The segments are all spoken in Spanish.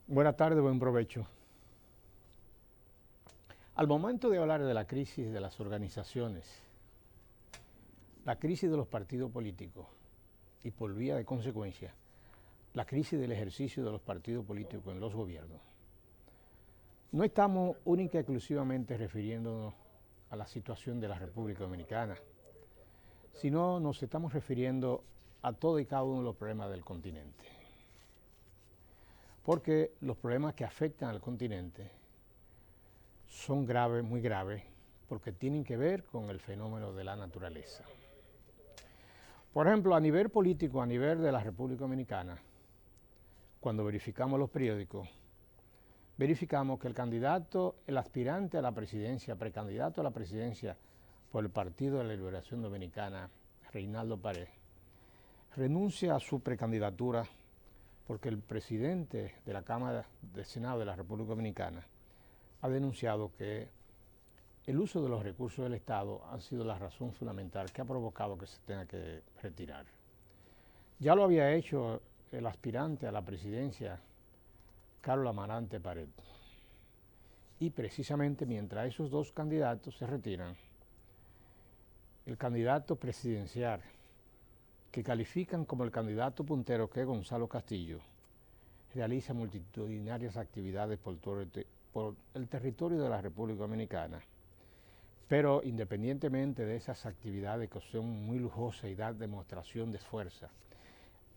Buenas tardes, buen provecho. Al momento de hablar de la crisis de las organizaciones, la crisis de los partidos políticos y por vía de consecuencia, la crisis del ejercicio de los partidos políticos en los gobiernos, no estamos única y exclusivamente refiriéndonos a la situación de la República Dominicana, sino nos estamos refiriendo a todo y cada uno de los problemas del continente. Porque los problemas que afectan al continente son graves, muy graves, porque tienen que ver con el fenómeno de la naturaleza. Por ejemplo, a nivel político, a nivel de la República Dominicana, cuando verificamos los periódicos, verificamos que el aspirante a la presidencia, precandidato a la presidencia por el Partido de la Liberación Dominicana, Reinaldo Pared, renuncia a su precandidatura porque el presidente de la Cámara de Senado de la República Dominicana ha denunciado que el uso de los recursos del Estado ha sido la razón fundamental que ha provocado que se tenga que retirar. Ya lo había hecho el aspirante a la presidencia, Carlos Amarante Pared. Y precisamente mientras esos dos candidatos se retiran, el candidato presidencial, que califican como el candidato puntero, que es Gonzalo Castillo, realiza multitudinarias actividades por el territorio de la República Dominicana. Pero independientemente de esas actividades que son muy lujosas y dan demostración de fuerza,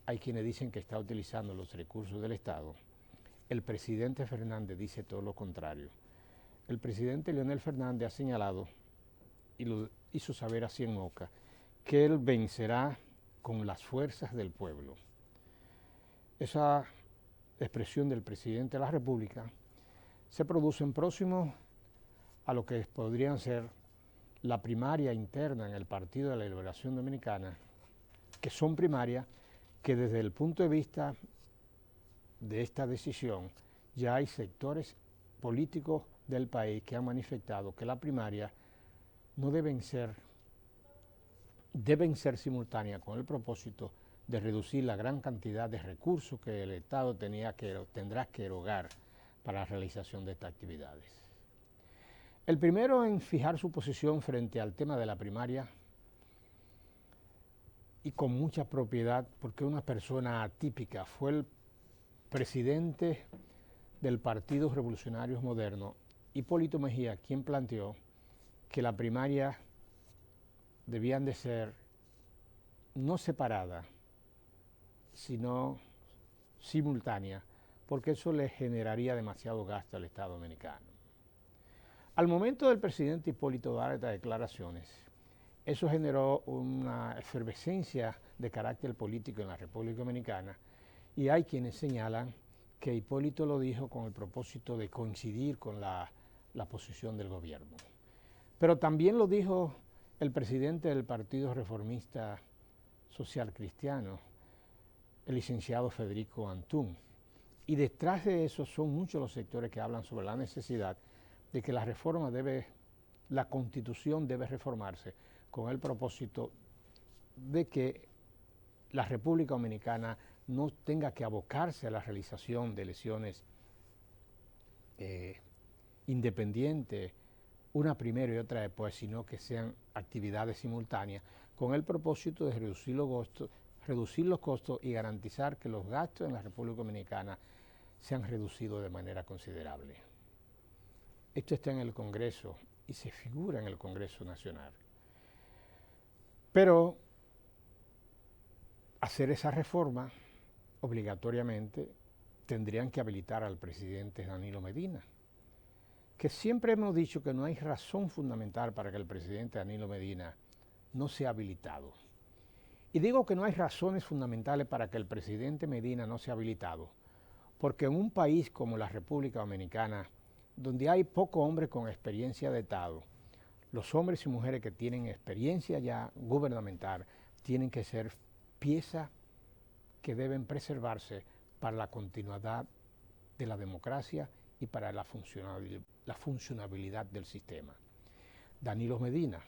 hay quienes dicen que está utilizando los recursos del Estado. El presidente Fernández dice todo lo contrario. El presidente Leonel Fernández ha señalado, y lo hizo saber así en Moca, que él vencerá con las fuerzas del pueblo. Esa expresión del presidente de la República se produce en próximo a lo que podrían ser la primaria interna en el Partido de la Liberación Dominicana, que son primarias que desde el punto de vista de esta decisión ya hay sectores políticos del país que han manifestado que las primarias no deben ser simultáneas con el propósito de reducir la gran cantidad de recursos que el Estado tendrá que erogar para la realización de estas actividades. El primero en fijar su posición frente al tema de la primaria, y con mucha propiedad, porque una persona atípica, fue el presidente del Partido Revolucionario Moderno, Hipólito Mejía, quien planteó que la primaria debían de ser no separadas, sino simultáneas, porque eso le generaría demasiado gasto al Estado dominicano. Al momento del presidente Hipólito dar estas declaraciones, eso generó una efervescencia de carácter político en la República Dominicana, y hay quienes señalan que Hipólito lo dijo con el propósito de coincidir con la posición del gobierno. Pero también lo dijo el presidente del Partido Reformista Social Cristiano, el licenciado Federico Antún. Y detrás de eso son muchos los sectores que hablan sobre la necesidad de que la Constitución debe reformarse con el propósito de que la República Dominicana no tenga que abocarse a la realización de elecciones independientes, una primero y otra después, sino que sean actividades simultáneas, con el propósito de reducir los costos y garantizar que los gastos en la República Dominicana sean reducidos de manera considerable. Esto está en el Congreso y se figura en el Congreso Nacional. Pero hacer esa reforma obligatoriamente tendrían que habilitar al presidente Danilo Medina, que siempre hemos dicho que no hay razón fundamental para que el presidente Danilo Medina no sea habilitado. Y digo que no hay razones fundamentales para que el presidente Medina no sea habilitado, porque en un país como la República Dominicana, donde hay pocos hombres con experiencia de Estado, los hombres y mujeres que tienen experiencia ya gubernamental tienen que ser piezas que deben preservarse para la continuidad de la democracia y para la funcionabilidad del sistema. Danilo Medina,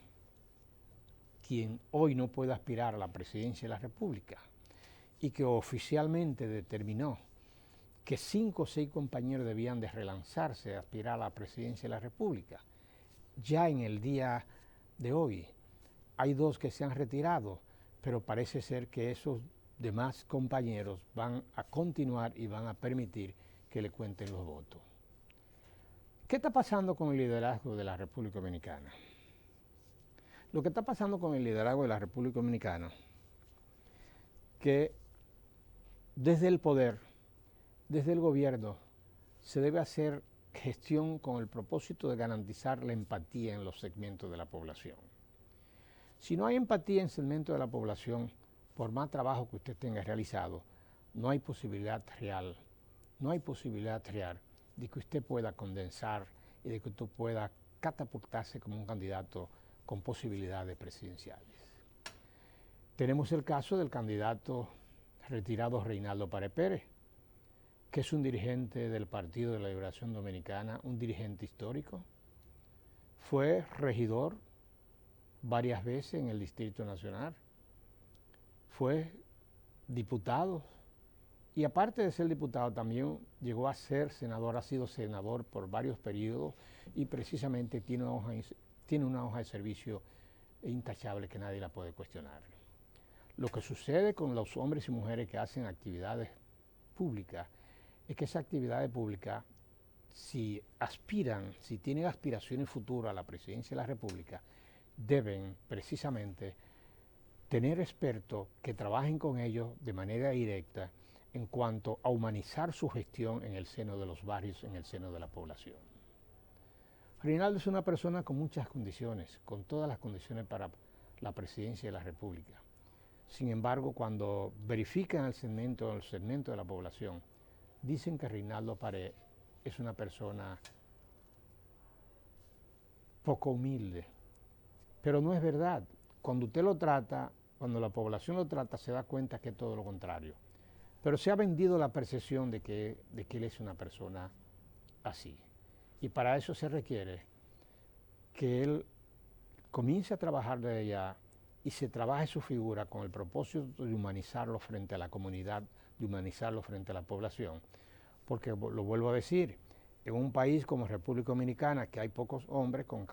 quien hoy no puede aspirar a la presidencia de la República y que oficialmente determinó que 5 o 6 compañeros debían de relanzarse, aspirar a la presidencia de la República. Ya en el día de hoy hay 2 que se han retirado, pero parece ser que esos demás compañeros van a continuar y van a permitir que le cuenten los votos. ¿Qué está pasando con el liderazgo de la República Dominicana? Lo que está pasando con el liderazgo de la República Dominicana, que desde el poder, desde el gobierno, se debe hacer gestión con el propósito de garantizar la empatía en los segmentos de la población. Si no hay empatía en segmentos de la población, por más trabajo que usted tenga realizado, no hay posibilidad real de que usted pueda condensar y de que usted pueda catapultarse como un candidato con posibilidades presidenciales. Tenemos el caso del candidato retirado Reinaldo Pared Pérez, que es un dirigente del Partido de la Liberación Dominicana, un dirigente histórico. Fue regidor varias veces en el Distrito Nacional, fue diputado y aparte de ser diputado también llegó a ser senador, ha sido senador por varios periodos y precisamente tiene una hoja de servicio intachable que nadie la puede cuestionar. Lo que sucede con los hombres y mujeres que hacen actividades públicas es que esas actividades públicas, si tienen aspiraciones futuras a la presidencia de la República, deben precisamente tener expertos que trabajen con ellos de manera directa en cuanto a humanizar su gestión en el seno de los barrios, en el seno de la población. Reinaldo es una persona con muchas condiciones, con todas las condiciones para la presidencia de la República. Sin embargo, cuando verifican el segmento de la población, dicen que Reinaldo Pared es una persona poco humilde, pero no es verdad. Cuando usted lo trata, cuando la población lo trata, se da cuenta que es todo lo contrario. Pero se ha vendido la percepción de que él es una persona así. Y para eso se requiere que él comience a trabajar desde allá y se trabaje su figura con el propósito de humanizarlo frente a la comunidad, de humanizarlo frente a la población. Porque, lo vuelvo a decir, en un país como República Dominicana, que hay pocos hombres con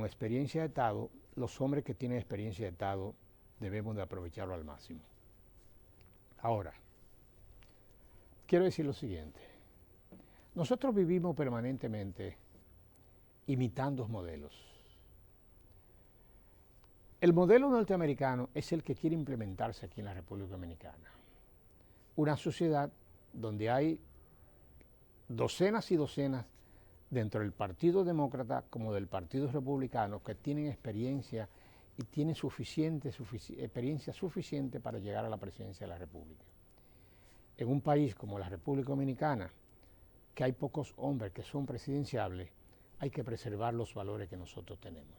experiencia de Estado, los hombres que tienen experiencia de Estado debemos de aprovecharlo al máximo. Ahora, quiero decir lo siguiente. Nosotros vivimos permanentemente imitando modelos. El modelo norteamericano es el que quiere implementarse aquí en la República Dominicana. Una sociedad donde hay docenas y docenas dentro del Partido Demócrata como del Partido Republicano que tienen experiencia y tienen experiencia suficiente para llegar a la presidencia de la República. En un país como la República Dominicana, que hay pocos hombres que son presidenciables, hay que preservar los valores que nosotros tenemos.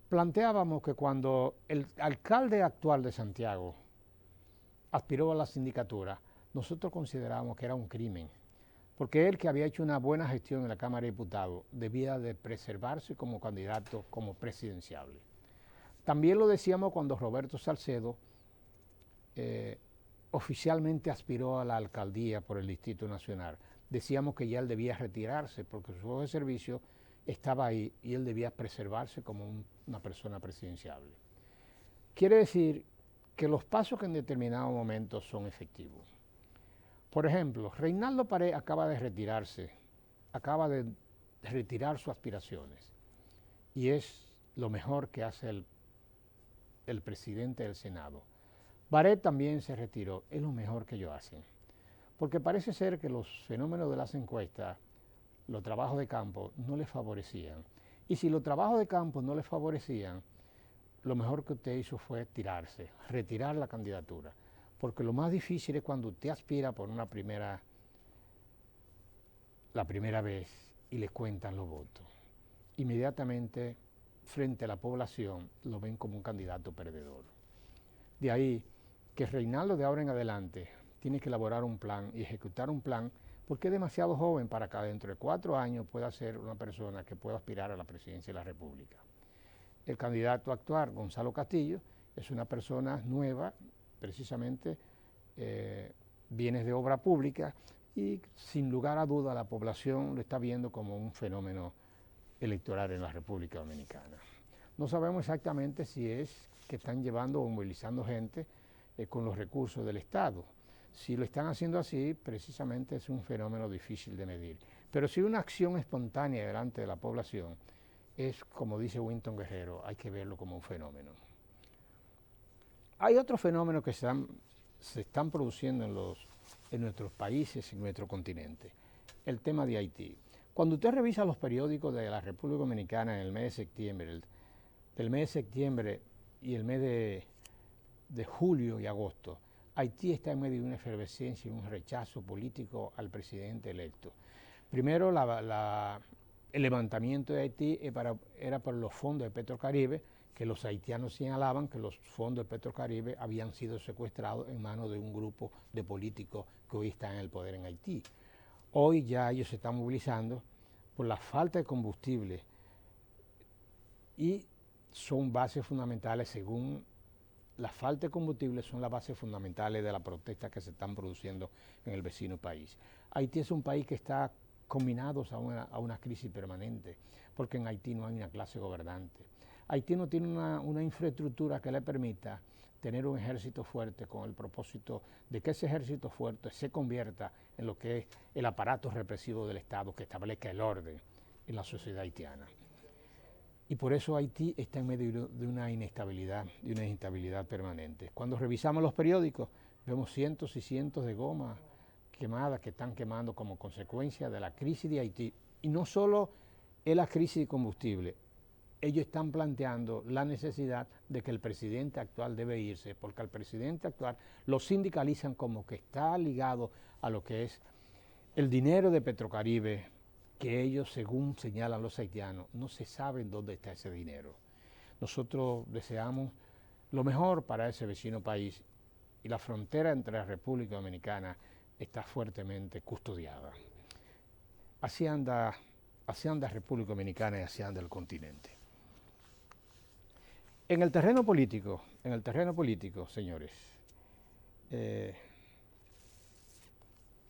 Planteábamos que cuando el alcalde actual de Santiago aspiró a la sindicatura, nosotros considerábamos que era un crimen, porque él, que había hecho una buena gestión en la Cámara de Diputados, debía de preservarse como candidato, como presidenciable. También lo decíamos cuando Roberto Salcedo oficialmente aspiró a la alcaldía por el Distrito Nacional. Decíamos que ya él debía retirarse porque su hoja de servicio estaba ahí y él debía preservarse como una persona presidenciable. Quiere decir que los pasos que en determinados momentos son efectivos. Por ejemplo, Reinaldo Pared acaba de retirarse, acaba de retirar sus aspiraciones y es lo mejor que hace el presidente del Senado. Pared también se retiró, es lo mejor que ellos hacen, porque parece ser que los fenómenos de las encuestas, los trabajos de campo, no les favorecían. Y si los trabajos de campo no les favorecían, lo mejor que usted hizo fue tirarse, retirar la candidatura. Porque lo más difícil es cuando usted aspira por la primera vez y le cuentan los votos. Inmediatamente, frente a la población, lo ven como un candidato perdedor. De ahí que Reinaldo de ahora en adelante tiene que elaborar un plan y ejecutar un plan, porque es demasiado joven para que dentro de 4 años pueda ser una persona que pueda aspirar a la presidencia de la República. El candidato actual, Gonzalo Castillo, es una persona nueva, precisamente bienes de obra pública y sin lugar a duda la población lo está viendo como un fenómeno electoral en la República Dominicana. No sabemos exactamente si es que están llevando o movilizando gente con los recursos del Estado. Si lo están haciendo así, precisamente es un fenómeno difícil de medir. Pero si una acción espontánea delante de la población es, como dice Winton Guerrero, hay que verlo como un fenómeno. Hay otros fenómenos que se están produciendo en nuestros países, en nuestro continente. El tema de Haití. Cuando usted revisa los periódicos de la República Dominicana en el mes de septiembre, del mes de septiembre y el mes de julio y agosto, Haití está en medio de una efervescencia y un rechazo político al presidente electo. Primero, el levantamiento de Haití era por los fondos de Petrocaribe, que los haitianos señalaban que los fondos de Petrocaribe habían sido secuestrados en manos de un grupo de políticos que hoy están en el poder en Haití. Hoy ya ellos se están movilizando por la falta de combustible y son bases fundamentales, según la falta de combustible, son las bases fundamentales de las protestas que se están produciendo en el vecino país. Haití es un país que está combinado a una crisis permanente, porque en Haití no hay una clase gobernante. Haití no tiene una infraestructura que le permita tener un ejército fuerte con el propósito de que ese ejército fuerte se convierta en lo que es el aparato represivo del Estado que establezca el orden en la sociedad haitiana. Y por eso Haití está en medio de una inestabilidad, de una instabilidad permanente. Cuando revisamos los periódicos, vemos cientos y cientos de gomas quemadas que están quemando como consecuencia de la crisis de Haití. Y no solo es la crisis de combustible, ellos están planteando la necesidad de que el presidente actual debe irse, porque al presidente actual lo sindicalizan como que está ligado a lo que es el dinero de Petrocaribe, que ellos, según señalan los haitianos, no se sabe dónde está ese dinero. Nosotros deseamos lo mejor para ese vecino país y la frontera entre la República Dominicana está fuertemente custodiada. Así anda República Dominicana y así anda el continente. En el terreno político, señores,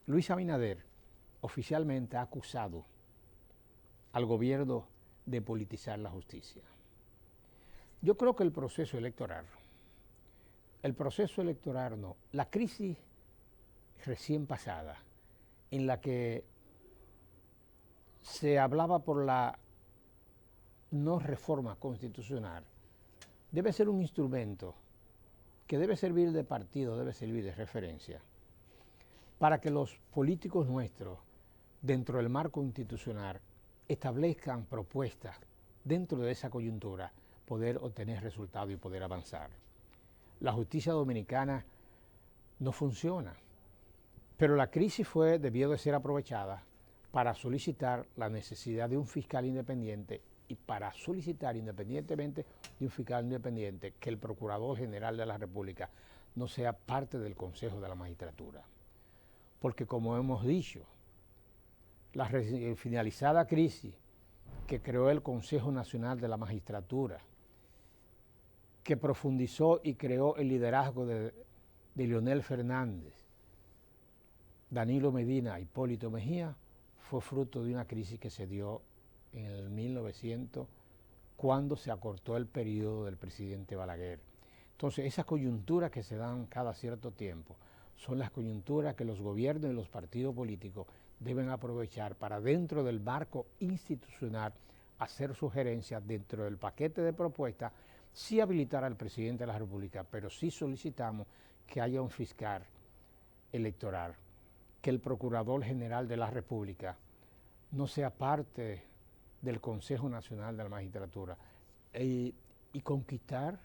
Luis Abinader oficialmente ha acusado al gobierno de politizar la justicia. Yo creo que la crisis recién pasada, en la que se hablaba por la no reforma constitucional, debe ser un instrumento que debe servir de partido, debe servir de referencia, para que los políticos nuestros, dentro del marco institucional, establezcan propuestas dentro de esa coyuntura, poder obtener resultados y poder avanzar. La justicia dominicana no funciona, pero la crisis debió de ser aprovechada para solicitar la necesidad de un fiscal independiente y para solicitar, independientemente de un fiscal independiente, que el Procurador General de la República no sea parte del Consejo de la Magistratura. Porque como hemos dicho, la finalizada crisis que creó el Consejo Nacional de la Magistratura, que profundizó y creó el liderazgo de Leonel Fernández, Danilo Medina, Hipólito Mejía, fue fruto de una crisis que se dio en el 1900, cuando se acortó el periodo del presidente Balaguer. Entonces, esas coyunturas que se dan cada cierto tiempo son las coyunturas que los gobiernos y los partidos políticos deben aprovechar para, dentro del marco institucional, hacer sugerencias dentro del paquete de propuestas, sí habilitar al presidente de la República, pero sí solicitamos que haya un fiscal electoral, que el Procurador General de la República no sea parte del Consejo Nacional de la Magistratura y conquistar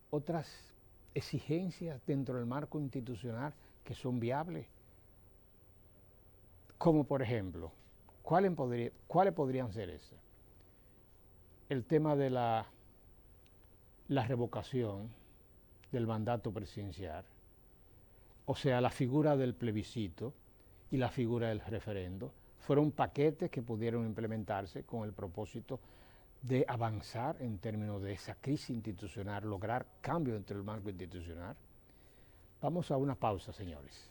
otras exigencias dentro del marco institucional que son viables, como por ejemplo, ¿cuáles podrían ser esas? El tema de la revocación del mandato presidencial, o sea, la figura del plebiscito y la figura del referendo, fueron paquetes que pudieron implementarse con el propósito de avanzar en términos de esa crisis institucional, lograr cambios entre el marco institucional. Vamos a una pausa, señores.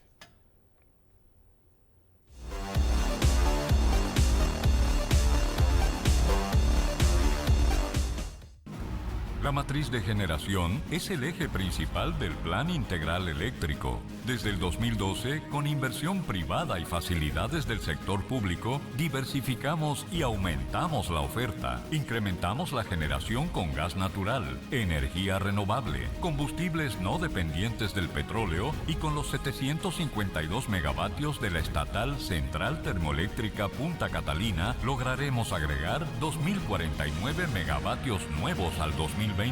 matriz de generación es el eje principal del Plan Integral Eléctrico. Desde el 2012, con inversión privada y facilidades del sector público, diversificamos y aumentamos la oferta. Incrementamos la generación con gas natural, energía renovable, combustibles no dependientes del petróleo y con los 752 megavatios de la estatal Central Termoeléctrica Punta Catalina, lograremos agregar 2.049 megavatios nuevos al 2020.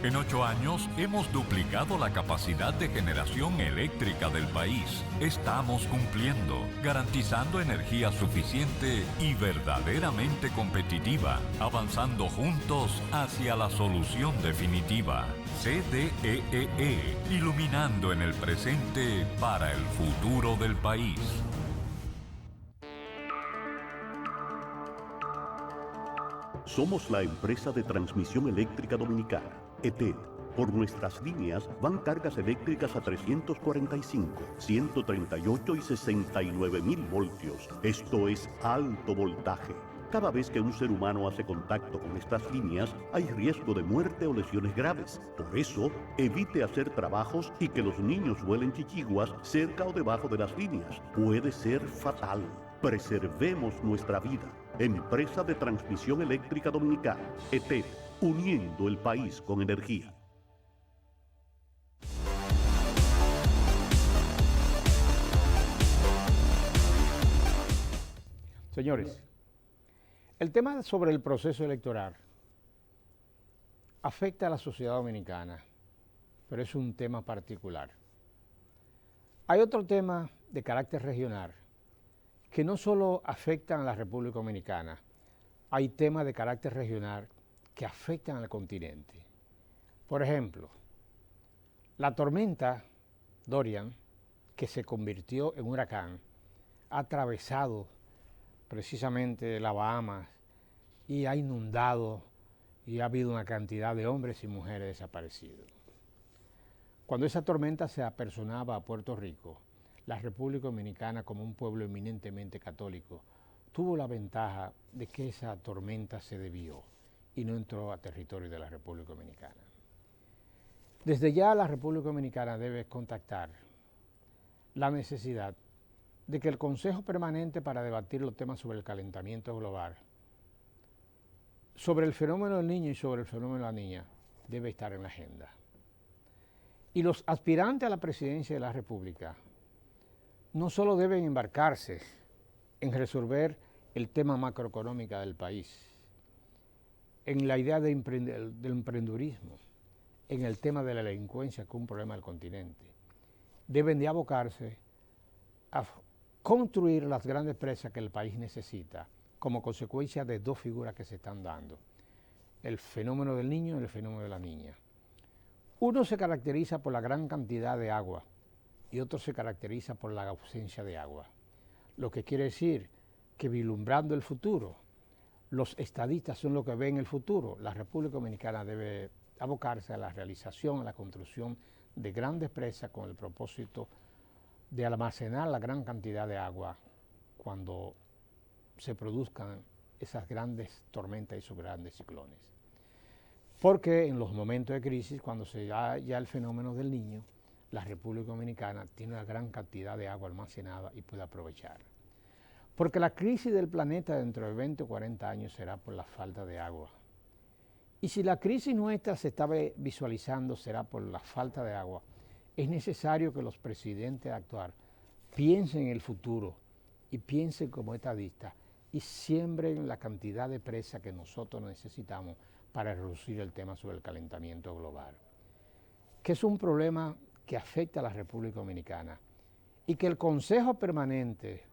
En 8 años hemos duplicado la capacidad de generación eléctrica del país. Estamos cumpliendo, garantizando energía suficiente y verdaderamente competitiva, avanzando juntos hacia la solución definitiva. CDEE, iluminando en el presente para el futuro del país. Somos la empresa de transmisión eléctrica dominicana, ETED. Por nuestras líneas van cargas eléctricas a 345, 138 y 69.000 voltios. Esto es alto voltaje. Cada vez que un ser humano hace contacto con estas líneas, hay riesgo de muerte o lesiones graves. Por eso, evite hacer trabajos y que los niños vuelen chichiguas cerca o debajo de las líneas. Puede ser fatal. Preservemos nuestra vida. Empresa de Transmisión Eléctrica Dominicana, ETED, uniendo el país con energía. Señores, el tema sobre el proceso electoral afecta a la sociedad dominicana, pero es un tema particular. Hay otro tema de carácter regional que no solo afectan a la República Dominicana, hay temas de carácter regional que afectan al continente. Por ejemplo, la tormenta Dorian, que se convirtió en huracán, ha atravesado precisamente las Bahamas y ha inundado y ha habido una cantidad de hombres y mujeres desaparecidos. Cuando esa tormenta se apersonaba a Puerto Rico, la República Dominicana, como un pueblo eminentemente católico, tuvo la ventaja de que esa tormenta se desvió y no entró a territorio de la República Dominicana. Desde ya la República Dominicana debe contactar la necesidad de que el Consejo Permanente para debatir los temas sobre el calentamiento global, sobre el fenómeno del niño y sobre el fenómeno de la niña, debe estar en la agenda. Y los aspirantes a la presidencia de la República no solo deben embarcarse en resolver el tema macroeconómico del país, en la idea del emprendedurismo, en el tema de la delincuencia, que es un problema del continente. Deben de abocarse a construir las grandes presas que el país necesita como consecuencia de dos figuras que se están dando, el fenómeno del niño y el fenómeno de la niña. Uno se caracteriza por la gran cantidad de agua y otro se caracteriza por la ausencia de agua, lo que quiere decir que vislumbrando el futuro, los estadistas son los que ven el futuro. La República Dominicana debe abocarse a la realización, a la construcción de grandes presas con el propósito de almacenar la gran cantidad de agua cuando se produzcan esas grandes tormentas y esos grandes ciclones. Porque en los momentos de crisis, cuando se da ya el fenómeno del niño, la República Dominicana tiene una gran cantidad de agua almacenada y puede aprovechar. Porque la crisis del planeta dentro de 20 o 40 años será por la falta de agua. Y si la crisis nuestra se está visualizando será por la falta de agua, es necesario que los presidentes actuar piensen en el futuro y piensen como estadistas y siembren la cantidad de presas que nosotros necesitamos para reducir el tema sobre el calentamiento global, que es un problema que afecta a la República Dominicana y que el Consejo Permanente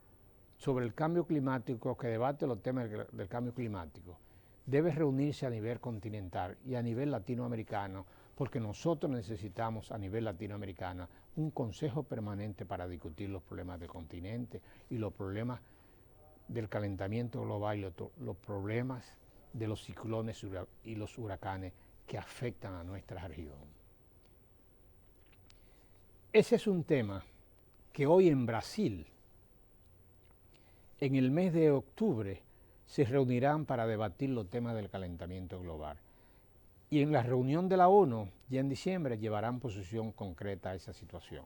sobre el Cambio Climático, que debate los temas del cambio climático, debe reunirse a nivel continental y a nivel latinoamericano, porque nosotros necesitamos a nivel latinoamericano un Consejo Permanente para discutir los problemas del continente y los problemas del calentamiento global y los problemas de los ciclones y los huracanes que afectan a nuestra región. Ese es un tema que hoy en Brasil, en el mes de octubre, se reunirán para debatir los temas del calentamiento global. y en la reunión de la ONU, ya en diciembre, llevarán posición concreta a esa situación.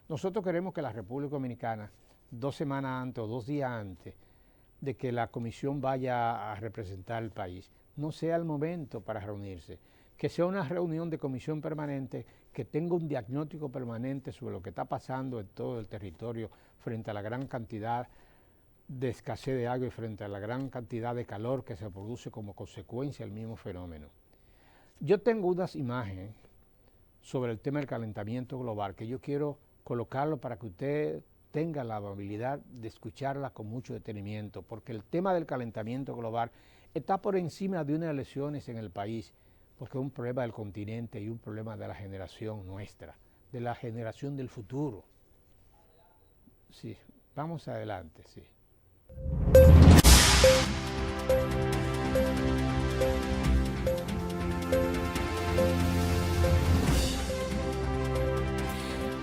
Nosotros queremos que la República Dominicana, 2 semanas antes o 2 días antes de que la comisión vaya a representar el país, no sea el momento para reunirse, que sea una reunión de comisión permanente que tenga un diagnóstico permanente sobre lo que está pasando en todo el territorio frente a la gran cantidad de escasez de agua y frente a la gran cantidad de calor que se produce como consecuencia del mismo fenómeno. Yo tengo unas imágenes sobre el tema del calentamiento global que yo quiero colocarlo para que usted tenga la amabilidad de escucharla con mucho detenimiento, porque el tema del calentamiento global está por encima de unas elecciones en el país, porque es un problema del continente y un problema de la generación nuestra, de la generación del futuro. Sí, vamos adelante, sí.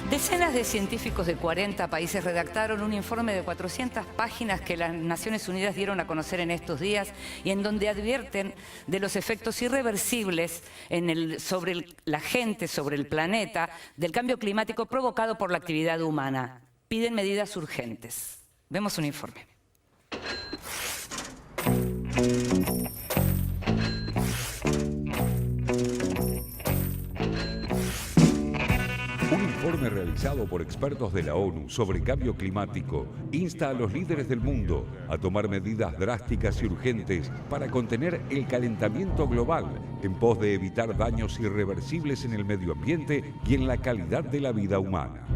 Decenas de científicos de 40 países redactaron un informe de 400 páginas que las Naciones Unidas dieron a conocer en estos días y en donde advierten de los efectos irreversibles sobre la gente, sobre el planeta, del cambio climático provocado por la actividad humana. Piden medidas urgentes. Vemos un informe. Un informe realizado por expertos de la ONU sobre cambio climático insta a los líderes del mundo a tomar medidas drásticas y urgentes para contener el calentamiento global en pos de evitar daños irreversibles en el medio ambiente y en la calidad de la vida humana.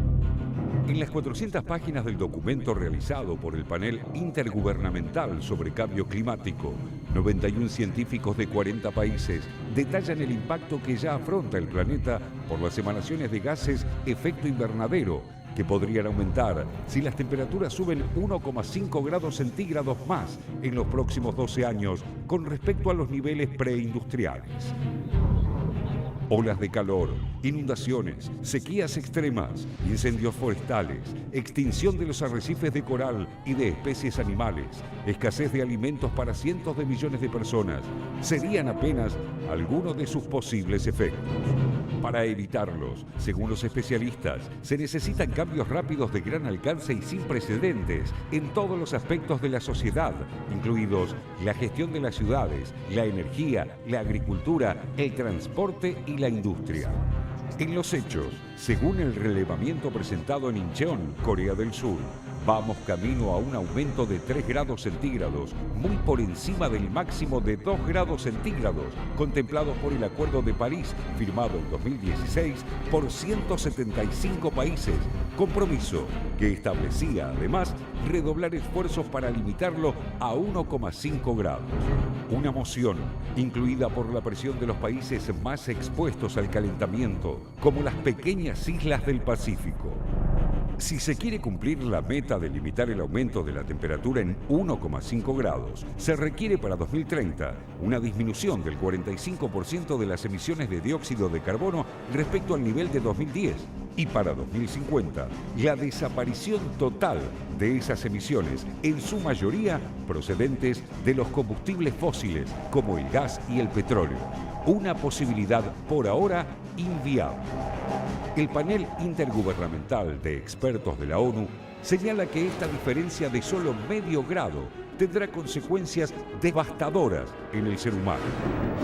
En las 400 páginas del documento realizado por el panel intergubernamental sobre cambio climático, 91 científicos de 40 países detallan el impacto que ya afronta el planeta por las emanaciones de gases efecto invernadero, que podrían aumentar si las temperaturas suben 1,5 grados centígrados más en los próximos 12 años con respecto a los niveles preindustriales. Olas de calor, inundaciones, sequías extremas, incendios forestales, extinción de los arrecifes de coral y de especies animales, escasez de alimentos para cientos de millones de personas, serían apenas algunos de sus posibles efectos. Para evitarlos, según los especialistas, se necesitan cambios rápidos de gran alcance y sin precedentes en todos los aspectos de la sociedad, incluidos la gestión de las ciudades, la energía, la agricultura, el transporte y la industria. En los hechos, según el relevamiento presentado en Incheon, Corea del Sur, vamos camino a un aumento de 3 grados centígrados, muy por encima del máximo de 2 grados centígrados, contemplado por el Acuerdo de París, firmado en 2016 por 175 países, compromiso que establecía, además, redoblar esfuerzos para limitarlo a 1,5 grados. Una moción incluida por la presión de los países más expuestos al calentamiento, como las pequeñas islas del Pacífico. Si se quiere cumplir la meta de limitar el aumento de la temperatura en 1,5 grados, se requiere para 2030 una disminución del 45% de las emisiones de dióxido de carbono respecto al nivel de 2010 y para 2050 la desaparición total de esas emisiones, en su mayoría procedentes de los combustibles fósiles como el gas y el petróleo. Una posibilidad por ahora inviable. El panel intergubernamental de expertos de la ONU señala que esta diferencia de solo medio grado tendrá consecuencias devastadoras en el ser humano,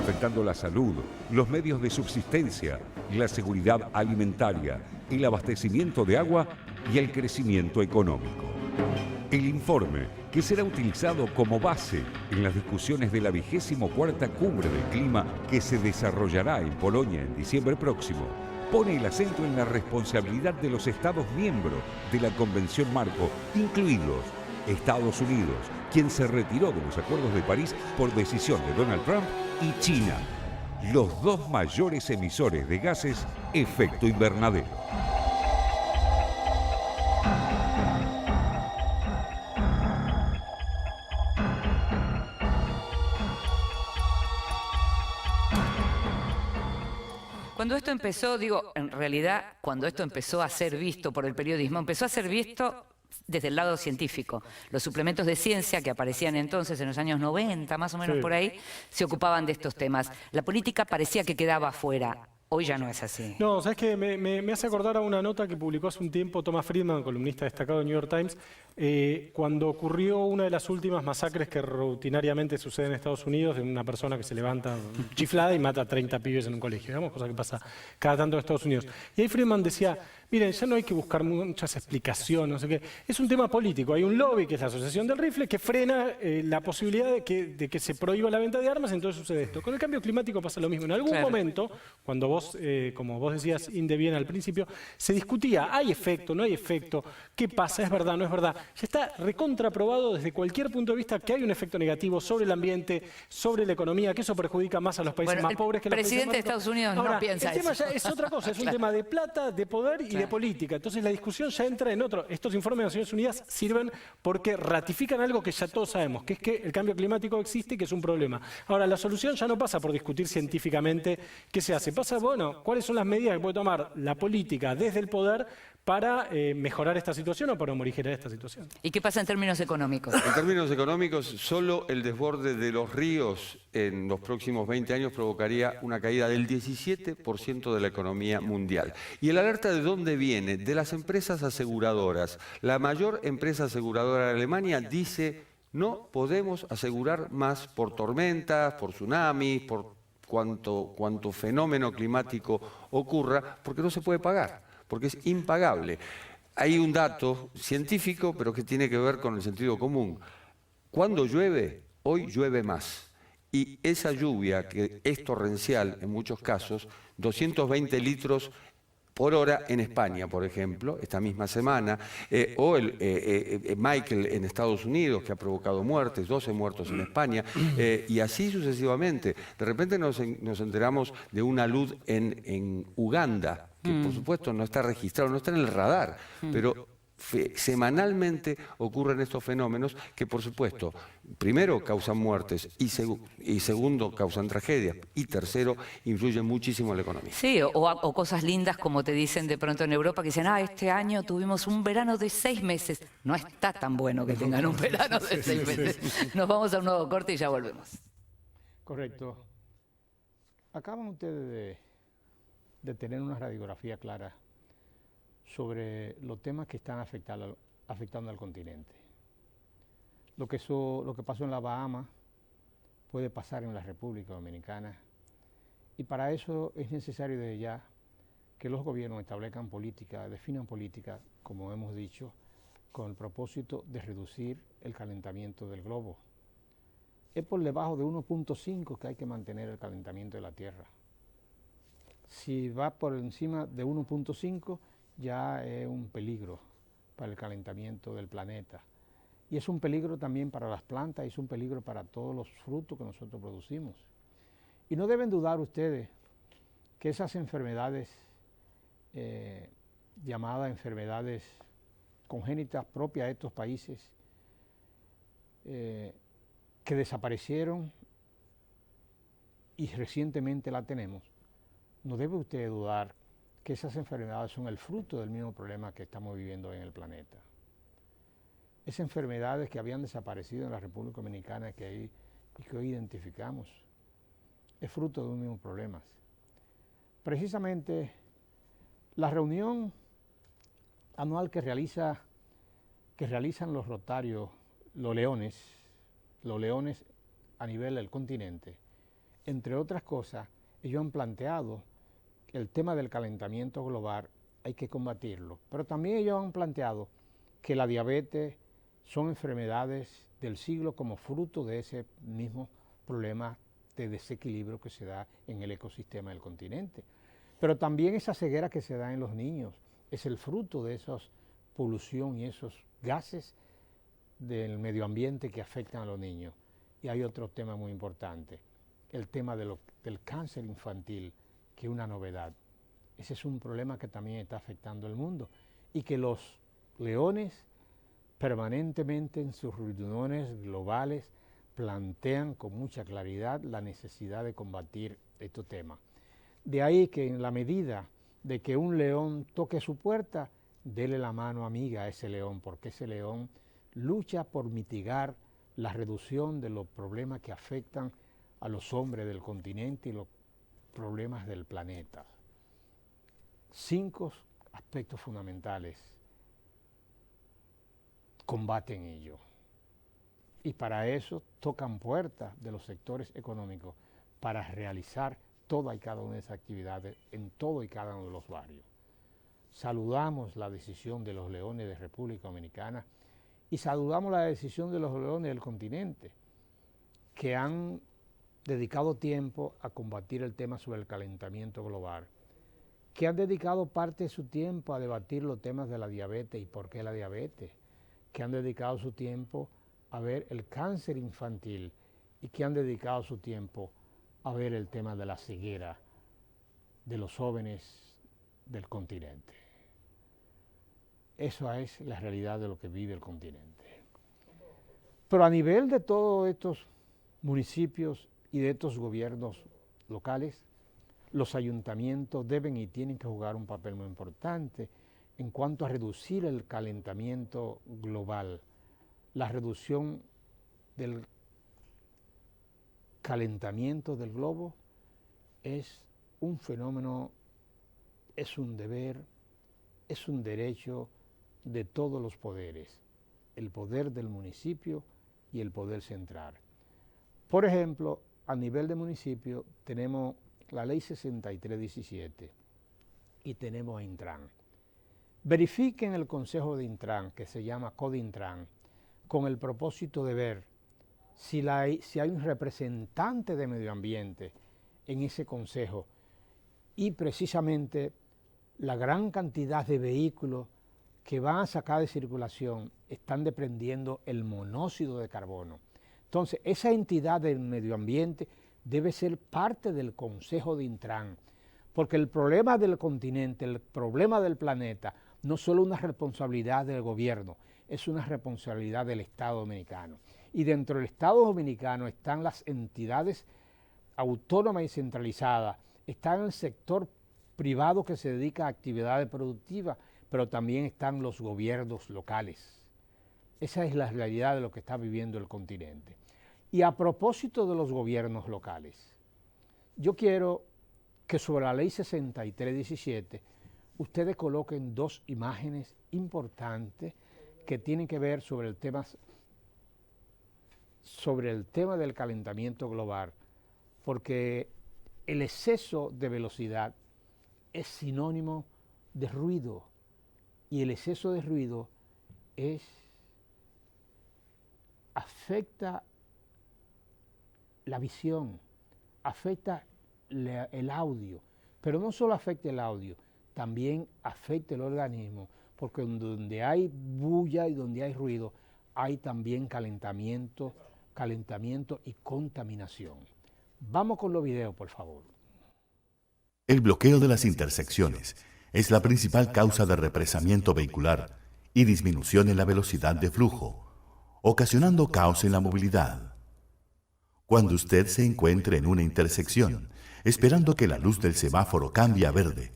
afectando la salud, los medios de subsistencia, la seguridad alimentaria, el abastecimiento de agua y el crecimiento económico. El informe, que será utilizado como base en las discusiones de la 24ª Cumbre del Clima que se desarrollará en Polonia en diciembre próximo, pone el acento en la responsabilidad de los Estados miembros de la Convención Marco, incluidos Estados Unidos, quien se retiró de los acuerdos de París por decisión de Donald Trump, y China, los dos mayores emisores de gases efecto invernadero. Cuando esto empezó, en realidad, cuando esto empezó a ser visto por el periodismo, empezó a ser visto desde el lado científico. Los suplementos de ciencia que aparecían entonces, en los años 90, más o menos por ahí, se ocupaban de estos temas. La política parecía que quedaba afuera. Hoy ya no es así. No, ¿sabes qué? Me hace acordar a una nota que publicó hace un tiempo Thomas Friedman, columnista destacado de New York Times, cuando ocurrió una de las últimas masacres que rutinariamente sucede en Estados Unidos, de una persona que se levanta chiflada y mata a 30 pibes en un colegio, digamos, cosa que pasa cada tanto en Estados Unidos. Y ahí Friedman decía, miren, ya no hay que buscar muchas explicaciones, no sé qué. Es un tema político. Hay un lobby, que es la Asociación del Rifle, que frena la posibilidad de que se prohíba la venta de armas, entonces sucede esto. Con el cambio climático pasa lo mismo. En algún momento, cuando vos, como vos decías, Inde, bien al principio, se discutía, ¿hay efecto, no hay efecto? ¿Qué pasa? ¿Es verdad, no es verdad? Ya está recontraprobado desde cualquier punto de vista que hay un efecto negativo sobre el ambiente, sobre la economía, que eso perjudica más a los países más pobres que los países más ricos. El presidente de Estados Unidos no piensa eso. El tema ya es otra cosa, es un tema de plata, de poder y de política. Entonces la discusión ya entra en otro. Estos informes de Naciones Unidas sirven porque ratifican algo que ya todos sabemos, que es que el cambio climático existe y que es un problema. Ahora, la solución ya no pasa por discutir científicamente qué se hace. Pasa, bueno, cuáles son las medidas que puede tomar la política desde el poder para mejorar esta situación o para morigerar esta situación. ¿Y qué pasa en términos económicos? En términos económicos, solo el desborde de los ríos en los próximos 20 años provocaría una caída del 17% de la economía mundial. ¿Y el alerta de dónde viene? De las empresas aseguradoras. La mayor empresa aseguradora de Alemania dice, no podemos asegurar más por tormentas, por tsunamis, por cuanto fenómeno climático ocurra, porque no se puede pagar, porque es impagable. Hay un dato científico, pero que tiene que ver con el sentido común. Cuando llueve, hoy llueve más. Y esa lluvia, que es torrencial en muchos casos, 220 litros por hora en España, por ejemplo, esta misma semana, o Michael en Estados Unidos, que ha provocado muertes, 12 muertos en España, y así sucesivamente. De repente nos enteramos de una luz en Uganda, que por supuesto no está registrado, no está en el radar, pero semanalmente ocurren estos fenómenos que, por supuesto, primero causan muertes y segundo causan tragedias y tercero influyen muchísimo en la economía. Sí, o cosas lindas como te dicen de pronto en Europa que dicen, este año tuvimos un verano de 6 meses. No está tan bueno que tengan un verano de 6 meses. Nos vamos a un nuevo corte y ya volvemos. Correcto. Acaban ustedes de tener una radiografía clara sobre los temas que están afectando al continente. Lo que pasó en la Bahamas puede pasar en la República Dominicana, y para eso es necesario desde ya que los gobiernos establezcan políticas, definan políticas, como hemos dicho, con el propósito de reducir el calentamiento del globo. Es por debajo de 1.5 que hay que mantener el calentamiento de la Tierra. Si va por encima de 1.5, ya es un peligro para el calentamiento del planeta. Y es un peligro también para las plantas, y es un peligro para todos los frutos que nosotros producimos. Y no deben dudar ustedes que esas enfermedades, llamadas enfermedades congénitas propias de estos países, que desaparecieron y recientemente la tenemos, no debe usted dudar que esas enfermedades son el fruto del mismo problema que estamos viviendo hoy en el planeta. Esas enfermedades que habían desaparecido en la República Dominicana y que hoy identificamos, es fruto de un mismo problema. Precisamente la reunión anual que realizan los Rotarios, los leones a nivel del continente, entre otras cosas, ellos han planteado el tema del calentamiento global hay que combatirlo, pero también ellos han planteado que la diabetes son enfermedades del siglo como fruto de ese mismo problema de desequilibrio que se da en el ecosistema del continente. Pero también esa ceguera que se da en los niños es el fruto de esa polución y esos gases del medio ambiente que afectan a los niños. Y hay otro tema muy importante, el tema del cáncer infantil, que es una novedad. Ese es un problema que también está afectando al mundo y que los leones permanentemente en sus reuniones globales plantean con mucha claridad la necesidad de combatir estos temas. De ahí que en la medida de que un león toque su puerta, dele la mano amiga a ese león, porque ese león lucha por mitigar la reducción de los problemas que afectan a los hombres del continente y los problemas del planeta. 5 aspectos fundamentales combaten ello. Y para eso tocan puertas de los sectores económicos para realizar toda y cada una de esas actividades en todo y cada uno de los barrios. Saludamos la decisión de los leones de República Dominicana y saludamos la decisión de los leones del continente, que han dedicado tiempo a combatir el tema sobre el calentamiento global, que han dedicado parte de su tiempo a debatir los temas de la diabetes y por qué la diabetes, que han dedicado su tiempo a ver el cáncer infantil y que han dedicado su tiempo a ver el tema de la ceguera de los jóvenes del continente. Esa es la realidad de lo que vive el continente. Pero a nivel de todos estos municipios y de estos gobiernos locales, los ayuntamientos deben y tienen que jugar un papel muy importante en cuanto a reducir el calentamiento global. La reducción del calentamiento del globo es un fenómeno, es un deber, es un derecho de todos los poderes, el poder del municipio y el poder central. Por ejemplo, a nivel de municipio tenemos la ley 6317 y tenemos a Intran. Verifiquen el consejo de Intran, que se llama Codintran, con el propósito de ver si hay un representante de medio ambiente en ese consejo y precisamente la gran cantidad de vehículos que van a sacar de circulación están desprendiendo el monóxido de carbono. Entonces, esa entidad del medio ambiente debe ser parte del Consejo de Intran, porque el problema del continente, el problema del planeta, no es solo una responsabilidad del gobierno, es una responsabilidad del Estado Dominicano. Y dentro del Estado Dominicano están las entidades autónomas y centralizadas, está el sector privado que se dedica a actividades productivas, pero también están los gobiernos locales. Esa es la realidad de lo que está viviendo el continente. Y a propósito de los gobiernos locales, yo quiero que sobre la ley 6317 ustedes coloquen 2 imágenes importantes que tienen que ver sobre el tema del calentamiento global, porque el exceso de velocidad es sinónimo de ruido y el exceso de ruido afecta la visión, afecta el audio, pero no solo afecta el audio, también afecta el organismo, porque donde hay bulla y donde hay ruido, hay también calentamiento y contaminación. Vamos con los videos, por favor. El bloqueo de las intersecciones es la principal causa de represamiento vehicular y disminución en la velocidad de flujo, ocasionando caos en la movilidad. Cuando usted se encuentre en una intersección, esperando que la luz del semáforo cambie a verde,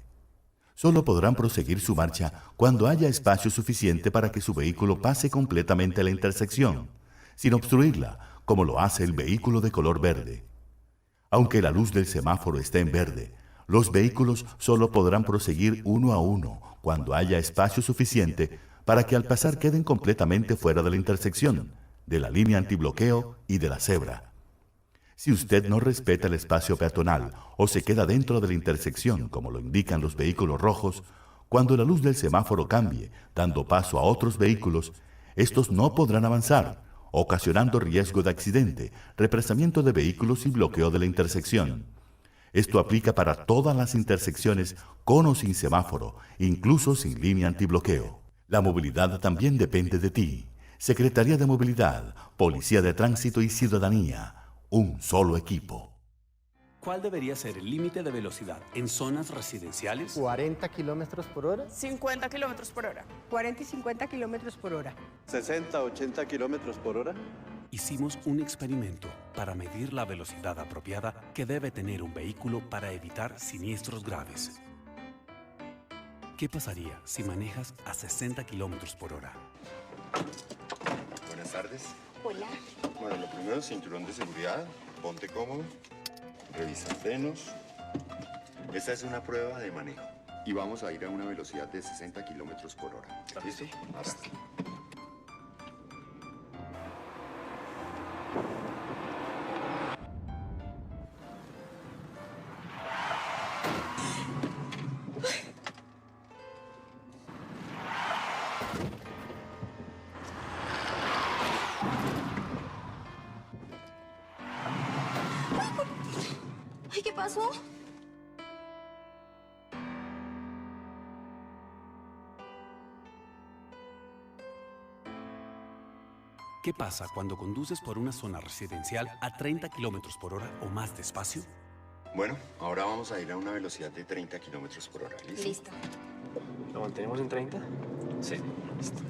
solo podrán proseguir su marcha cuando haya espacio suficiente para que su vehículo pase completamente la intersección, sin obstruirla, como lo hace el vehículo de color verde. Aunque la luz del semáforo esté en verde, los vehículos solo podrán proseguir uno a uno cuando haya espacio suficiente para que al pasar queden completamente fuera de la intersección, de la línea antibloqueo y de la cebra. Si usted no respeta el espacio peatonal o se queda dentro de la intersección, como lo indican los vehículos rojos, cuando la luz del semáforo cambie, dando paso a otros vehículos, estos no podrán avanzar, ocasionando riesgo de accidente, represamiento de vehículos y bloqueo de la intersección. Esto aplica para todas las intersecciones con o sin semáforo, incluso sin línea antibloqueo. La movilidad también depende de ti. Secretaría de Movilidad, Policía de Tránsito y Ciudadanía. Un solo equipo. ¿Cuál debería ser el límite de velocidad en zonas residenciales? 40 kilómetros por hora. 50 kilómetros por hora. 40 y 50 kilómetros por hora. 60, 80 kilómetros por hora. Hicimos un experimento para medir la velocidad apropiada que debe tener un vehículo para evitar siniestros graves. ¿Qué pasaría si manejas a 60 kilómetros por hora? Buenas tardes. Hola. Bueno, lo primero, cinturón de seguridad, ponte cómodo, revisa frenos. Esta es una prueba de manejo y vamos a ir a una velocidad de 60 kilómetros por hora. ¿Listo? Arranca. Ay, ¿qué pasó? ¿Qué pasa cuando conduces por una zona residencial a 30 kilómetros por hora o más despacio? Bueno, ahora vamos a ir a una velocidad de 30 kilómetros por hora. ¿Listo? Listo. ¿Lo mantenemos en 30? Sí. Listo.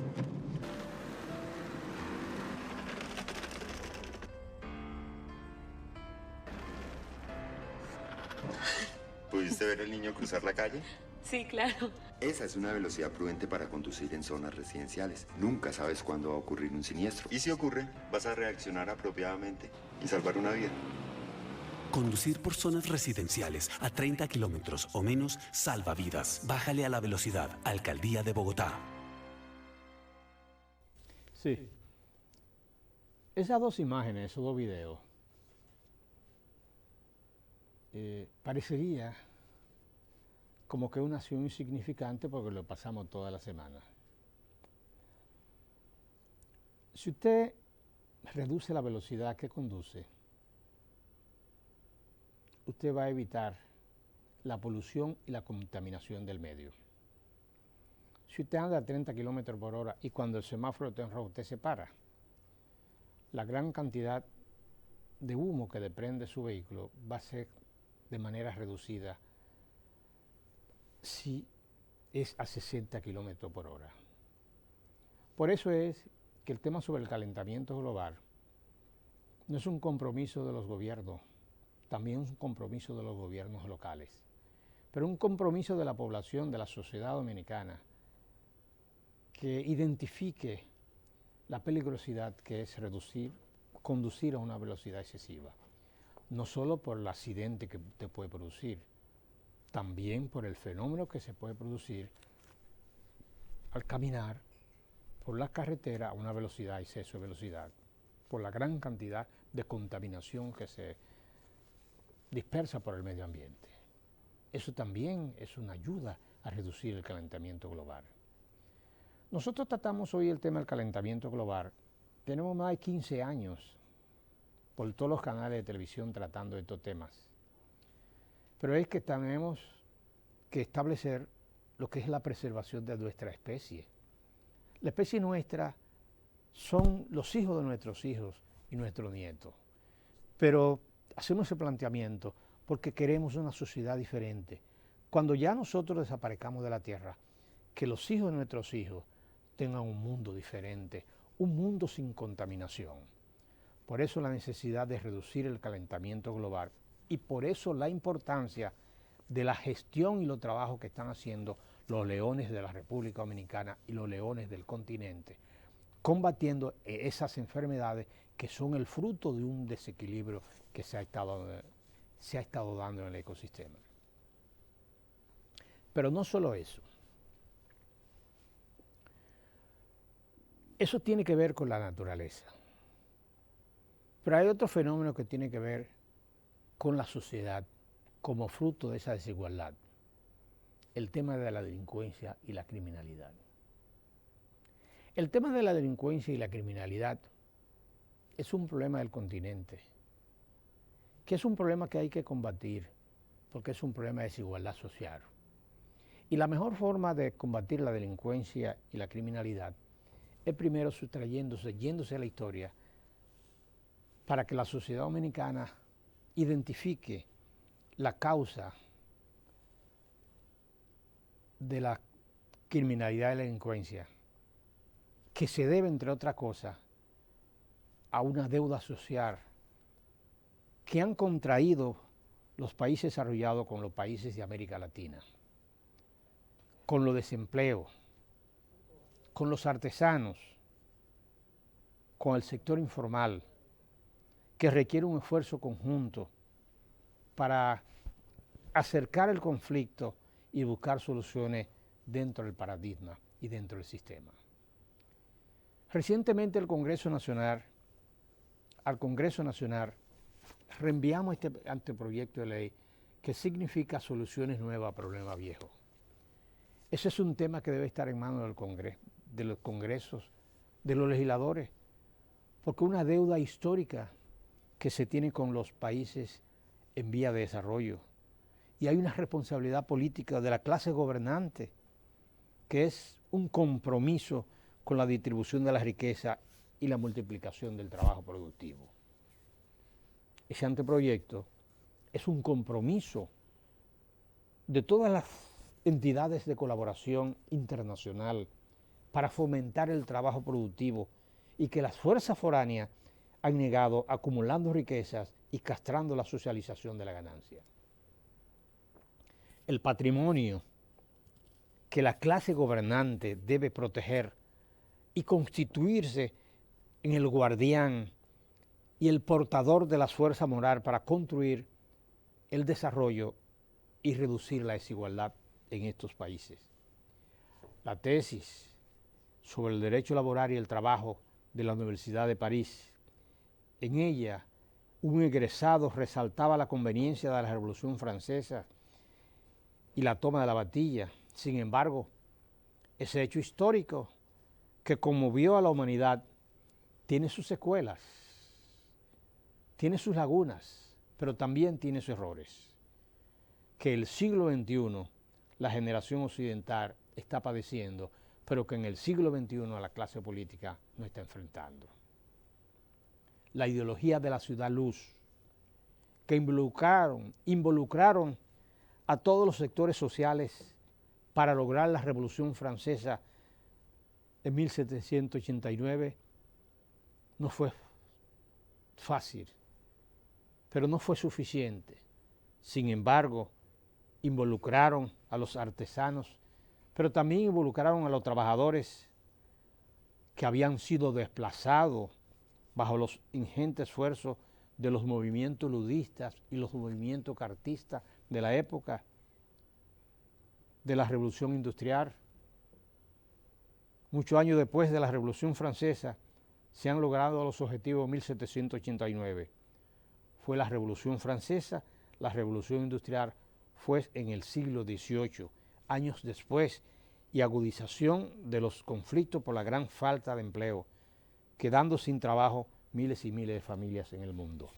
¿Pudiste ver al niño cruzar la calle? Sí, claro. Esa es una velocidad prudente para conducir en zonas residenciales. Nunca sabes cuándo va a ocurrir un siniestro. Y si ocurre, vas a reaccionar apropiadamente y salvar una vida. Conducir por zonas residenciales a 30 kilómetros o menos salva vidas. Bájale a la velocidad. Alcaldía de Bogotá. Sí. Esas dos imágenes, esos dos videos, parecería como que una acción insignificante porque lo pasamos toda la semana. Si usted reduce la velocidad que conduce, usted va a evitar la polución y la contaminación del medio. Si usted anda a 30 kilómetros por hora y cuando el semáforo está en rojo usted se para, la gran cantidad de humo que desprende su vehículo va a ser de manera reducida si es a 60 kilómetros por hora. Por eso es que el tema sobre el calentamiento global no es un compromiso de los gobiernos, también es un compromiso de los gobiernos locales, pero un compromiso de la población, de la sociedad dominicana, que identifique la peligrosidad que es conducir a una velocidad excesiva, no solo por el accidente que te puede producir, también por el fenómeno que se puede producir al caminar por la carretera a una velocidad, exceso de velocidad, por la gran cantidad de contaminación que se dispersa por el medio ambiente. Eso también es una ayuda a reducir el calentamiento global. Nosotros tratamos hoy el tema del calentamiento global. Tenemos más de 15 años por todos los canales de televisión tratando de estos temas. Pero es que tenemos que establecer lo que es la preservación de nuestra especie. La especie nuestra son los hijos de nuestros hijos y nuestros nietos. Pero hacemos ese planteamiento porque queremos una sociedad diferente. Cuando ya nosotros desaparezcamos de la Tierra, que los hijos de nuestros hijos tengan un mundo diferente, un mundo sin contaminación. Por eso la necesidad de reducir el calentamiento global y por eso la importancia de la gestión y los trabajos que están haciendo los leones de la República Dominicana y los leones del continente, combatiendo esas enfermedades que son el fruto de un desequilibrio que se ha estado dando en el ecosistema. Pero no solo eso. Eso tiene que ver con la naturaleza. Pero hay otro fenómeno que tiene que ver con la sociedad como fruto de esa desigualdad. El tema de la delincuencia y la criminalidad. El tema de la delincuencia y la criminalidad es un problema del continente, que es un problema que hay que combatir, porque es un problema de desigualdad social. Y la mejor forma de combatir la delincuencia y la criminalidad es primero yéndose a la historia, para que la sociedad dominicana identifique la causa de la criminalidad y la delincuencia, que se debe, entre otras cosas, a una deuda social que han contraído los países desarrollados con los países de América Latina. con los desempleos, con los artesanos, con el sector informal, que requiere un esfuerzo conjunto para acercar el conflicto y buscar soluciones dentro del paradigma y dentro del sistema. Recientemente al Congreso Nacional reenviamos este anteproyecto de ley que significa soluciones nuevas a problemas viejos. Ese es un tema que debe estar en manos del Congreso, de los congresos, de los legisladores, porque una deuda histórica que se tiene con los países en vía de desarrollo. Y hay una responsabilidad política de la clase gobernante, que es un compromiso con la distribución de la riqueza y la multiplicación del trabajo productivo. Ese anteproyecto es un compromiso de todas las entidades de colaboración internacional para fomentar el trabajo productivo y que las fuerzas foráneas han negado acumulando riquezas y castrando la socialización de la ganancia. El patrimonio que la clase gobernante debe proteger y constituirse en el guardián y el portador de la fuerza moral para construir el desarrollo y reducir la desigualdad en estos países. La tesis sobre el derecho laboral y el trabajo de la Universidad de París, en ella un egresado resaltaba la conveniencia de la Revolución Francesa y la toma de la Bastilla. Sin embargo, ese hecho histórico que conmovió a la humanidad tiene sus secuelas, tiene sus lagunas, pero también tiene sus errores, que el siglo XXI la generación occidental está padeciendo, pero que en el siglo XXI la clase política no está enfrentando. La ideología de la ciudad luz, que involucraron a todos los sectores sociales para lograr la Revolución Francesa en 1789, no fue fácil, pero no fue suficiente. Sin embargo, involucraron a los artesanos, pero también involucraron a los trabajadores que habían sido desplazados bajo los ingentes esfuerzos de los movimientos ludistas y los movimientos cartistas de la época de la Revolución Industrial. Muchos años después de la Revolución Francesa se han logrado los objetivos de 1789. Fue la Revolución Francesa, la Revolución Industrial fue en el siglo XVIII, años después, y agudización de los conflictos por la gran falta de empleo, quedando sin trabajo miles y miles de familias en el mundo.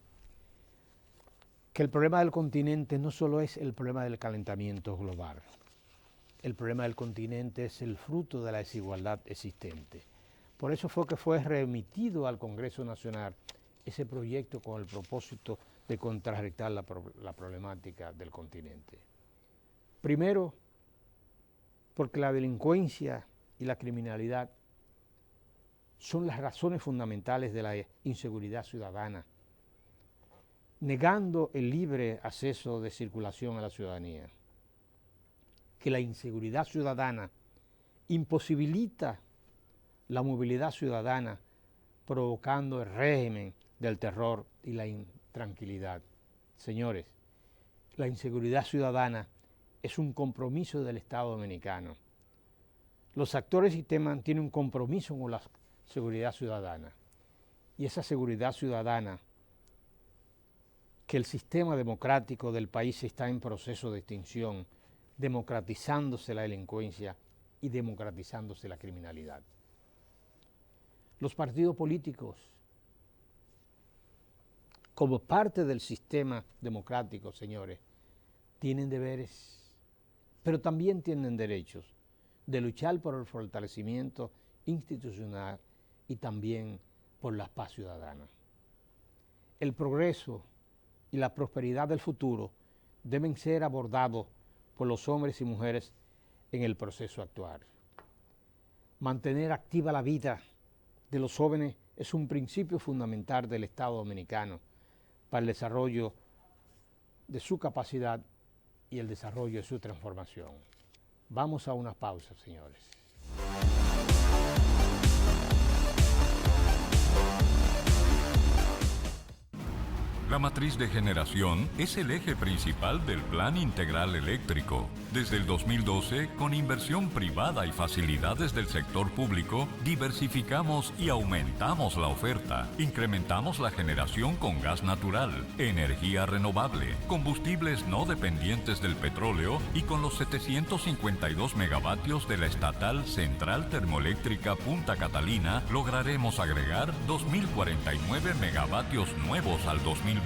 Que el problema del continente no solo es el problema del calentamiento global, el problema del continente es el fruto de la desigualdad existente. Por eso fue que fue remitido al Congreso Nacional ese proyecto con el propósito de contrarrestar la problemática del continente. Primero, porque la delincuencia y la criminalidad son las razones fundamentales de la inseguridad ciudadana, negando el libre acceso de circulación a la ciudadanía. Que la inseguridad ciudadana imposibilita la movilidad ciudadana, provocando el régimen del terror y la intranquilidad. Señores, la inseguridad ciudadana es un compromiso del Estado dominicano. Los actores del sistema tienen un compromiso con la seguridad ciudadana. Y esa seguridad ciudadana, que el sistema democrático del país está en proceso de extinción, democratizándose la delincuencia y democratizándose la criminalidad. Los partidos políticos, como parte del sistema democrático, señores, tienen deberes, pero también tienen derechos de luchar por el fortalecimiento institucional y también por la paz ciudadana. El progreso y la prosperidad del futuro deben ser abordados por los hombres y mujeres en el proceso actual. Mantener activa la vida de los jóvenes es un principio fundamental del Estado dominicano para el desarrollo de su capacidad y el desarrollo de su transformación. Vamos a una pausa, señores. La matriz de generación es el eje principal del Plan Integral Eléctrico. Desde el 2012, con inversión privada y facilidades del sector público, diversificamos y aumentamos la oferta. Incrementamos la generación con gas natural, energía renovable, combustibles no dependientes del petróleo y con los 752 megavatios de la estatal Central Termoeléctrica Punta Catalina, lograremos agregar 2.049 megavatios nuevos al 2020.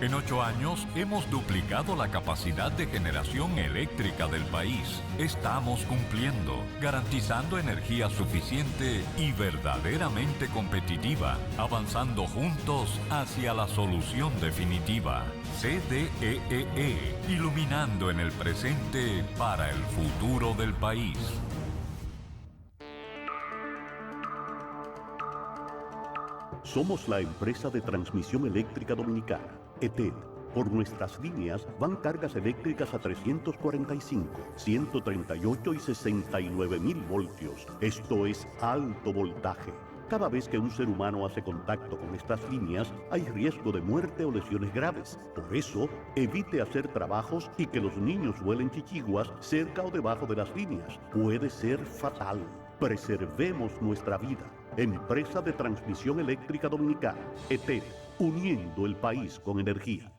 En 8 años hemos duplicado la capacidad de generación eléctrica del país. Estamos cumpliendo, garantizando energía suficiente y verdaderamente competitiva, avanzando juntos hacia la solución definitiva. CDEE, iluminando en el presente para el futuro del país. Somos la empresa de transmisión eléctrica dominicana, ETED. Por nuestras líneas van cargas eléctricas a 345, 138 y 69 mil voltios. Esto es alto voltaje. Cada vez que un ser humano hace contacto con estas líneas, hay riesgo de muerte o lesiones graves. Por eso, evite hacer trabajos y que los niños vuelen chichiguas cerca o debajo de las líneas. Puede ser fatal. Preservemos nuestra vida. Empresa de Transmisión Eléctrica Dominicana, ETED, uniendo el país con energía.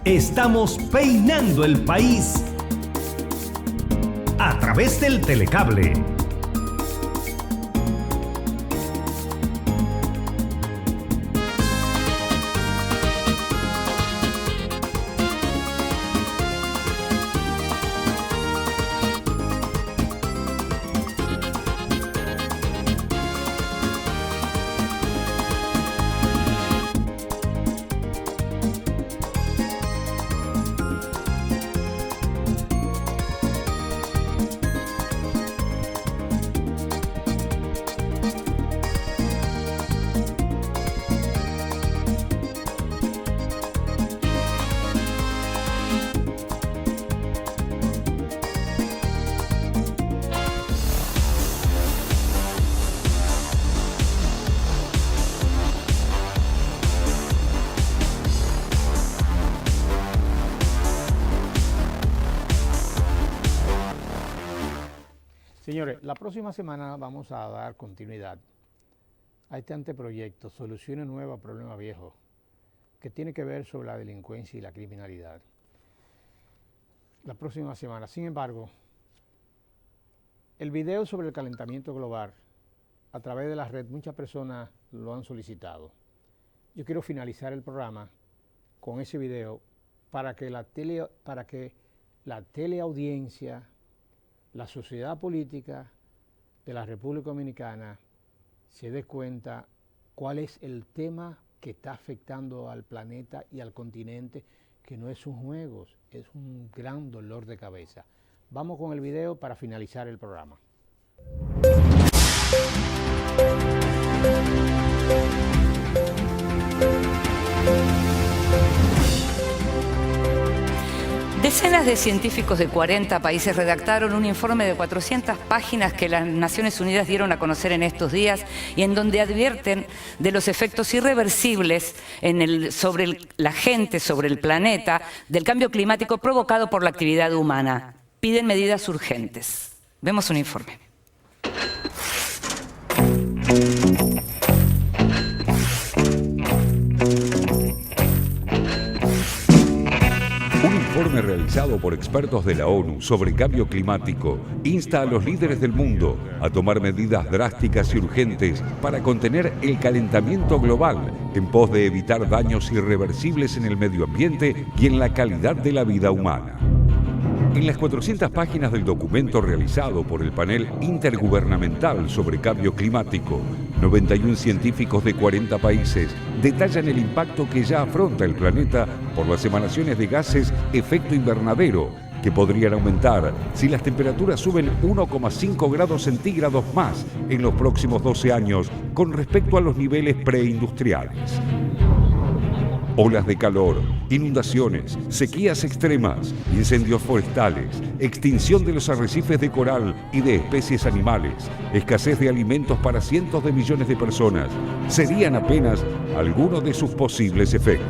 Estamos peinando el país a través del telecable. Señores, la próxima semana vamos a dar continuidad a este anteproyecto, Soluciones Nuevas a Problemas Viejos, que tiene que ver sobre la delincuencia y la criminalidad. La próxima semana. Sin embargo, el video sobre el calentamiento global, a través de la red, muchas personas lo han solicitado. Yo quiero finalizar el programa con ese video para que la teleaudiencia, la sociedad política de la República Dominicana se dé cuenta cuál es el tema que está afectando al planeta y al continente, que no es un juego, es un gran dolor de cabeza. Vamos con el video para finalizar el programa. Decenas de científicos de 40 países redactaron un informe de 400 páginas que las Naciones Unidas dieron a conocer en estos días y en donde advierten de los efectos irreversibles sobre la gente, sobre el planeta, del cambio climático provocado por la actividad humana. Piden medidas urgentes. Vemos un informe. Un informe realizado por expertos de la ONU sobre cambio climático insta a los líderes del mundo a tomar medidas drásticas y urgentes para contener el calentamiento global en pos de evitar daños irreversibles en el medio ambiente y en la calidad de la vida humana. En las 400 páginas del documento realizado por el panel intergubernamental sobre cambio climático, 91 científicos de 40 países detallan el impacto que ya afronta el planeta por las emanaciones de gases efecto invernadero que podrían aumentar si las temperaturas suben 1,5 grados centígrados más en los próximos 12 años con respecto a los niveles preindustriales. Olas de calor, inundaciones, sequías extremas, incendios forestales, extinción de los arrecifes de coral y de especies animales, escasez de alimentos para cientos de millones de personas, serían apenas algunos de sus posibles efectos.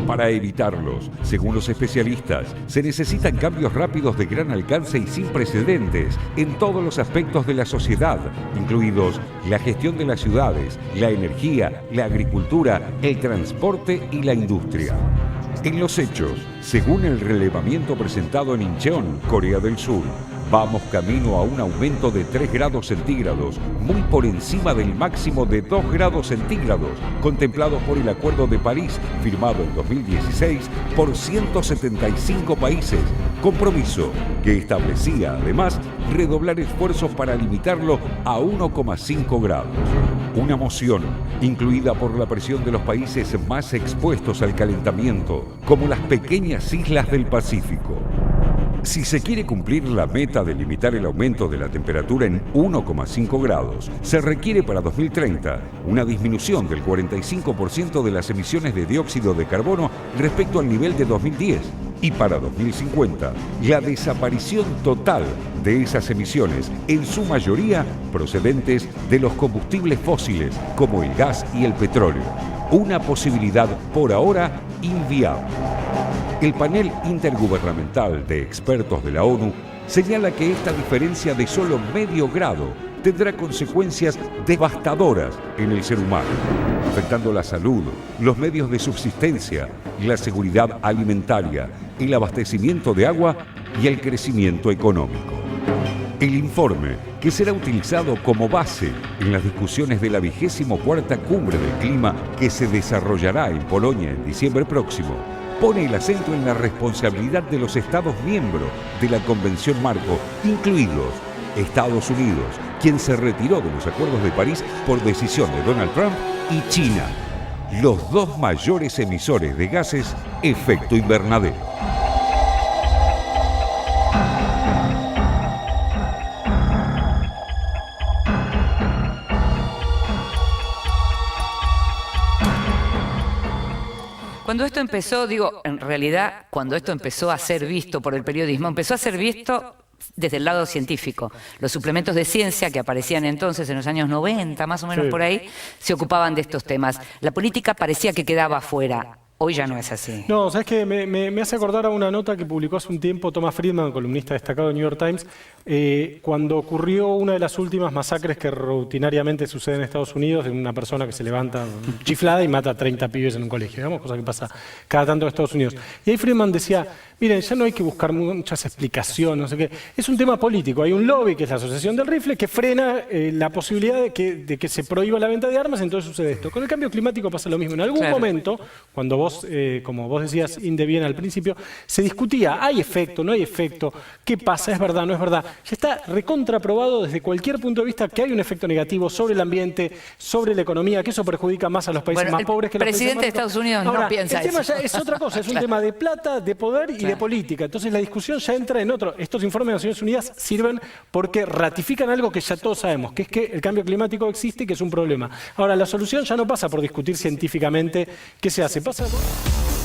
Para evitarlos, según los especialistas, se necesitan cambios rápidos de gran alcance y sin precedentes en todos los aspectos de la sociedad, incluidos la gestión de las ciudades, la energía, la agricultura, el transporte y la industria. En los hechos, según el relevamiento presentado en Incheon, Corea del Sur, vamos camino a un aumento de 3 grados centígrados, muy por encima del máximo de 2 grados centígrados, contemplado por el Acuerdo de París, firmado en 2016 por 175 países, compromiso que establecía además redoblar esfuerzos para limitarlo a 1,5 grados. Una moción incluida por la presión de los países más expuestos al calentamiento, como las pequeñas islas del Pacífico. Si se quiere cumplir la meta de limitar el aumento de la temperatura en 1,5 grados, se requiere para 2030 una disminución del 45% de las emisiones de dióxido de carbono respecto al nivel de 2010 y para 2050 la desaparición total de esas emisiones, en su mayoría procedentes de los combustibles fósiles como el gas y el petróleo. Una posibilidad por ahora inviable. El panel intergubernamental de expertos de la ONU señala que esta diferencia de solo medio grado tendrá consecuencias devastadoras en el ser humano, afectando la salud, los medios de subsistencia, la seguridad alimentaria, el abastecimiento de agua y el crecimiento económico. El informe, que será utilizado como base en las discusiones de la 24ª Cumbre del Clima que se desarrollará en Polonia en diciembre próximo, pone el acento en la responsabilidad de los Estados miembros de la Convención Marco, incluidos Estados Unidos, quien se retiró de los acuerdos de París por decisión de Donald Trump, y China, los dos mayores emisores de gases efecto invernadero. Cuando esto empezó, en realidad, cuando esto empezó a ser visto por el periodismo, empezó a ser visto desde el lado científico. Los suplementos de ciencia que aparecían entonces en los años 90, más o menos por ahí, se ocupaban de estos temas. La política parecía que quedaba fuera. Hoy ya no es así. No, ¿sabes qué? Me hace acordar a una nota que publicó hace un tiempo Thomas Friedman, columnista destacado de New York Times, cuando ocurrió una de las últimas masacres que rutinariamente sucede en Estados Unidos, de una persona que se levanta chiflada y mata a 30 pibes en un colegio, digamos, cosa que pasa cada tanto en Estados Unidos. Y ahí Friedman decía, miren, ya no hay que buscar muchas explicaciones, no sé qué. Es un tema político. Hay un lobby, que es la Asociación del Rifle, que frena la posibilidad de que se prohíba la venta de armas, entonces sucede esto. Con el cambio climático pasa lo mismo. En algún momento, cuando vos, como vos decías, Inde, bien al principio, se discutía, ¿hay efecto, no hay efecto? ¿Qué pasa? ¿Es verdad, no es verdad? Ya está recontraprobado desde cualquier punto de vista que hay un efecto negativo sobre el ambiente, sobre la economía, que eso perjudica más a los países más pobres que los países más ricos. El presidente de Estados Unidos no piensa eso. El tema ya es otra cosa, es un tema de plata, de poder y de política. Entonces la discusión ya entra en otro. Estos informes de Naciones Unidas sirven porque ratifican algo que ya todos sabemos, que es que el cambio climático existe y que es un problema. Ahora, la solución ya no pasa por discutir científicamente qué se hace, pasa por...